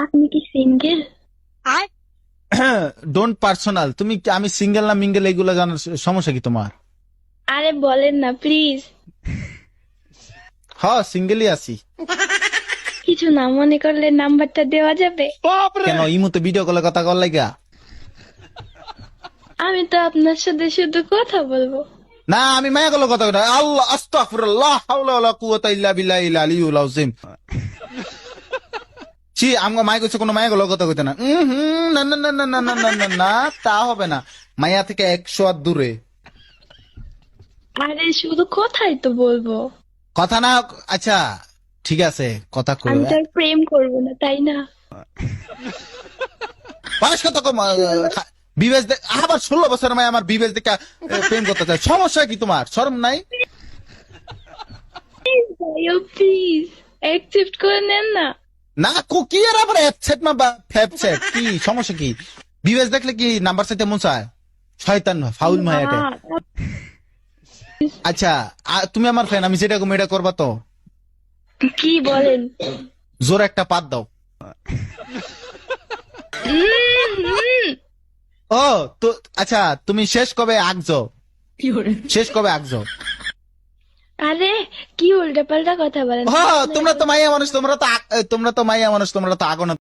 আপনি কি single? Don't personal. তুমি আমি সিঙ্গেল না মিঙ্গেল এগুলো জানার সমস্যা কি তোমার? আরে বলেন না প্লিজ। সিঙ্গেলই আছি। কিছু না মনে করলে নাম্বারটা দেওয়া যাবে? কেন ইমুতে ভিডিও কলে কথা কর লাগা? আমি তো আপনার সাথে শুধু কথা বলবো। না আমি মায়া গেল কথা কই না। আল্লাহ আস্তাগফিরুল্লাহ হাওলা ওয়ালা কুওয়াতা ইল্লা বিল্লাহিল আলিয়্যুল আযীম। ছি আমগো মায়া কইছে কোনো মায়া গেল কথা কইতে না। না না না না না না না না না তা হবে না। মায়া থেকে 100 হাত দূরে। আরে শুধু কথাই তো বলবো। কথা না। আচ্ছা ঠিক আছে কথা কই। আমি তো আর প্রেম করবো না, তাই না? মানুষ কত কম বিবেচ আবার 16 বছর মায় আমার বিবেচ দেখে প্রেম করতে চায়। সমস্যা কি তোমার? শরম নাই? প্লিজ ভাইও প্লিজ অ্যাকসেপ্ট করে নেন না। না কি আর আবার অ্যাপসেট না বা ফ্যাপসেট কি সমস্যা কি? বিবেচ দেখলে কি নাম্বার চাইতে মন চায়? শয়তান ফাউল মায়াটে। আচ্ছা তুমি আমার ফ্রেন্ড, আমি যেটা এটা করবা তো? কি বলেন? জোর একটা পাত দাও। উম, ও তো আচ্ছা তুমি শেষ কবে আঁকছো? শেষ কবে আঁকছো? আরে কি উল্টা পাল্টা কথা বলেন? তোমরা তো মাইয়া মানুষ, তোমরা তো মাইয়া মানুষ, তোমরা তো আগো না।